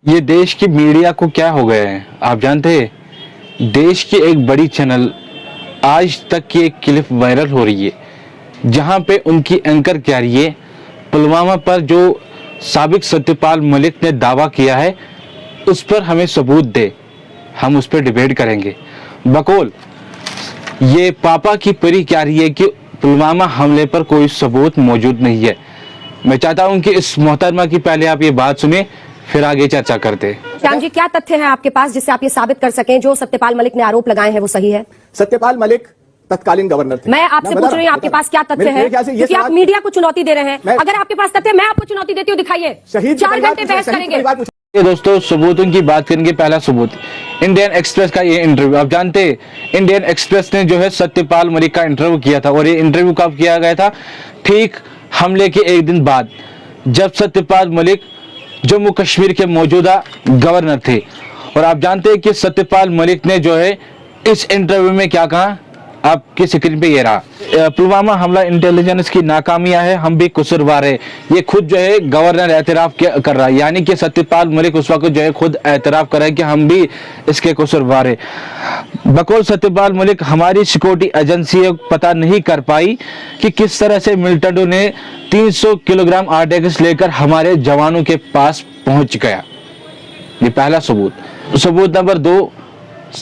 ये देश की मीडिया को क्या हो गया है आप जानते हैं? देश की एक बड़ी चैनल आज तक की एक क्लिप वायरल हो रही है जहां पे उनकी एंकर कह रही है पुलवामा पर जो साबिक सत्यपाल मलिक ने दावा किया है उस पर हमें सबूत दे, हम उस पर डिबेट करेंगे। बकौल ये पापा की परी कह रही है कि पुलवामा हमले पर कोई सबूत मौजूद नहीं है। मैं चाहता हूं कि इस मोहतरमा की पहले आप ये बात सुने, फिर आगे चर्चा करते हैं। श्याम जी, क्या तथ्य है आपके पास जिससे आप ये साबित कर सकें जो सत्यपाल मलिक ने आरोप लगाए हैं वो सही है? सत्यपाल मलिक तत्कालीन गवर्नर थे। मैं आपसे पूछ रही हूँ आपके पास क्या तथ्य है, क्योंकि आप मीडिया को चुनौती दे रहे हैं। अगर आपके पास तथ्य, मैं आपको चुनौती देती हूँ, दिखाइए। 4 घंटे बहस करेंगे। ये दोस्तों सबूतों की बात करेंगे। पहला सबूत इंडियन एक्सप्रेस का ये इंटरव्यू। आप जानते हैं इंडियन एक्सप्रेस ने जो है सत्यपाल मलिक का इंटरव्यू किया था और ये इंटरव्यू कब किया गया था? ठीक हमले के एक दिन बाद, जब सत्यपाल मलिक जम्मू कश्मीर के मौजूदा गवर्नर थे। और आप जानते हैं कि सत्यपाल मलिक ने जो है इस इंटरव्यू में क्या कहा, आपकी स्क्रीन पे ये रहा। पुलवामा हमला इंटेलिजेंस की नाकामियां है, हम भी कसूरवार है। ये खुद जो है गवर्नर एतराफ कर रहा है, यानी कि सत्यपाल मलिक उस वक्त जो है खुद एतराफ कर रहा है कि हम भी इसके कसूरवार है। बकौल सत्यपाल मलिक, हमारी सिक्योरिटी एजेंसी पता नहीं कर पाई कि किस तरह से मिलिटेंटों ने 300 किलोग्राम आरडीएक्स लेकर हमारे जवानों के पास पहुंच गया। ये पहला सबूत। सबूत नंबर 2,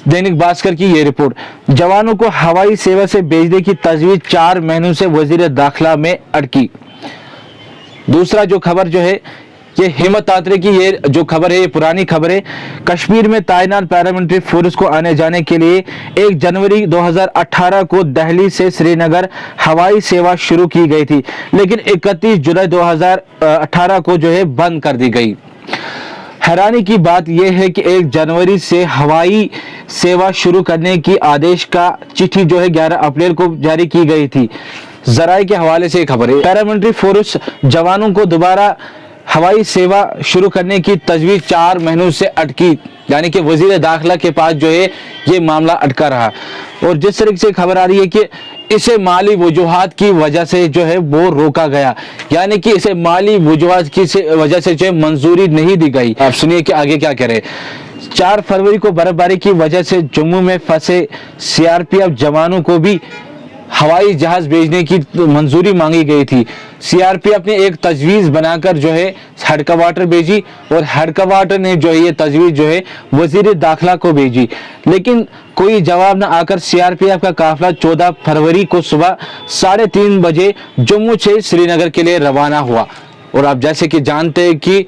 दैनिक भास्कर की ये रिपोर्ट, जवानों को हवाई सेवा से भेजने की तजवीज 4 महीनों से वजीर दाखिला में अटकी। दूसरा जो खबर जो है ये हिम्मत तात्रे की ये जो खबर है, ये पुरानी खबर है। कश्मीर में तैनात पैरामिलिट्री फोर्स को आने जाने के लिए 1 जनवरी 2018 को दिल्ली से श्रीनगर हवाई सेवा शुरू की गई थी, लेकिन 31 जुलाई 2018 को जो है बंद कर दी गई। हैरानी की बात यह है कि 1 जनवरी से हवाई सेवा शुरू करने की आदेश का चिट्ठी जो है 11 अप्रैल को जारी की गई थी। जराये के हवाले से खबर है, पैरामिलिट्री फोर्स जवानों को दोबारा हवाई सेवा शुरू करने की तजवीज 4 महीनों से अटकी, यानी कि वजीर दाखिला के पास जो है ये मामला अटका रहा। और जिस तरीके से खबर आ रही है कि इसे माली वजूहात की वजह से जो है वो रोका गया, यानी कि इसे माली वजूहात की वजह से जो है मंजूरी नहीं दी गई। आप सुनिए कि आगे क्या कह रहे हैं। 4 फरवरी को बर्फबारी की वजह से जम्मू में फंसे सीआरपीएफ जवानों को भी हवाई जहाज भेजने की मंजूरी मांगी गई थी। सीआरपीएफ ने एक तजवीज बनाकर जो है हेडक्वार्टर भेजी और हेडक्वार्टर ने जो है ये तजवीज जो है वजीर दाखिला को भेजी, लेकिन कोई जवाब न आकर सीआरपीएफ का काफिला 14 फरवरी को सुबह 3:30 बजे जम्मू से श्रीनगर के लिए रवाना हुआ। और आप जैसे कि जानते हैं कि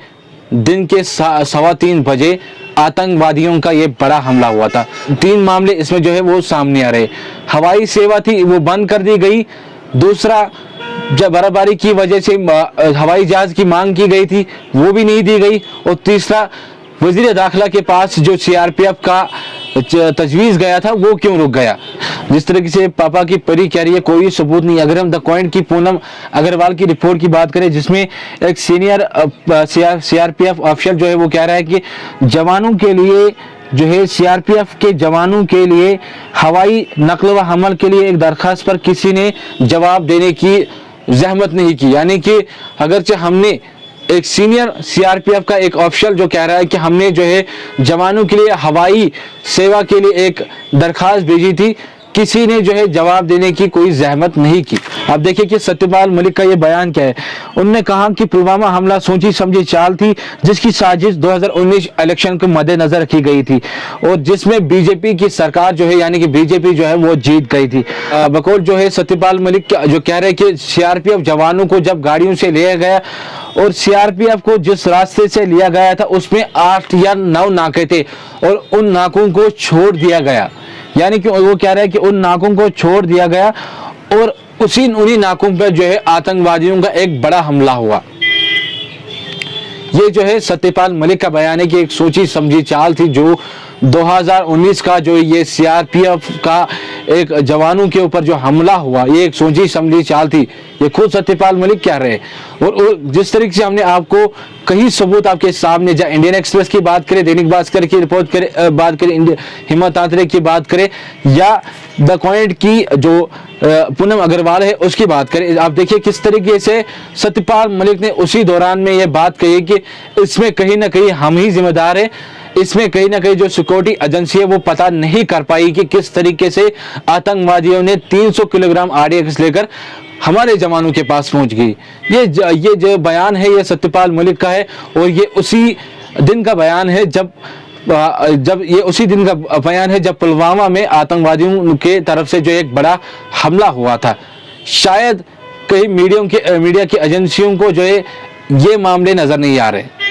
दिन के 3:15 बजे आतंकवादियों का ये बड़ा हमला हुआ था। 3 मामले इसमें जो है वो सामने आ रहे। हवाई सेवा थी वो बंद कर दी गई। दूसरा, जब बर्फबारी की वजह से हवाई जहाज की मांग की गई थी वो भी नहीं दी गई। और तीसरा, वजीर दाखिला के पास जो सीआरपीएफ का तजवीज गया था वो क्यों रुक गया। जिस तरीके से पापा की परी कह रही है कोई सबूत नहीं। अगर हम द पॉइंट की पूनम अग्रवाल की रिपोर्ट की बात करें, जिसमें एक सीनियर सीआरपीएफ ऑफिसर जो है वो कह रहा है कि जवानों के लिए जो है सीआरपीएफ के जवानों के लिए हवाई नकल व हमल के लिए एक दरखास्त पर किसी ने जवाब देने की जहमत नहीं की, यानी कि अगरचे हमने एक सीनियर सीआरपीएफ का एक ऑफिसर जो कह रहा है कि हमने जो है जवानों के लिए हवाई सेवा के लिए एक दरखास्त भेजी थी, किसी ने जो है जवाब देने की कोई जहमत नहीं की। अब देखिए कि सत्यपाल मलिक का ये बयान क्या है। उन्होंने कहा कि पुलवामा हमला सोची समझी चाल थी जिसकी साजिश 2019 इलेक्शन के मद्देनजर रखी गई थी और जिसमें बीजेपी की सरकार जो है यानी कि बीजेपी जो है वो जीत गई थी। बकौल जो है सत्यपाल मलिक जो कह रहे हैं कि सीआरपीएफ जवानों को जब गाड़ियों से लिया गया और सीआरपीएफ को जिस रास्ते से लिया गया था उसमें 8 या 9 नाके थे और उन नाकों को छोड़ दिया गया, यानी कि वो कह रहे हैं कि उन नाकों को छोड़ दिया गया और उन्हीं नाकों पर जो है आतंकवादियों का एक बड़ा हमला हुआ। ये जो है सत्यपाल मलिक का बयान है कि एक सोची समझी चाल थी जो 2019 का जो ये सीआरपीएफ का एक जवानों के ऊपर जो हमला हुआ, ये एक सोची समझी चाल थी। ये खुद सत्यपाल मलिक कह रहे हैं। और जिस तरीके से हमने आपको कई सबूत आपके सामने, जहाँ इंडियन एक्सप्रेस की बात करें, दैनिक भास्कर की रिपोर्ट करें, बात करें हिम्मत आंतरे की बात करें, या द पॉइंट की जो पूनम अग्रवाल है उसकी बात करें, आप देखिए किस तरीके से सत्यपाल मलिक ने उसी दौरान में ये बात कही कि इसमें कहीं ना कहीं हम ही जिम्मेदार हैं, इसमें कहीं ना कहीं जो सिक्योरिटी एजेंसी है वो पता नहीं कर पाई कि किस तरीके से आतंकवादियों ने 300 किलोग्राम RDX लेकर हमारे जवानों के पास पहुंच गई। ये जो बयान है ये सत्यपाल मलिक का है, और ये उसी दिन का बयान है जब उसी दिन का बयान है जब पुलवामा में आतंकवादियों के तरफ से जो एक बड़ा हमला हुआ था। शायद कई मीडिया की एजेंसियों को जो है ये मामले नजर नहीं आ रहे।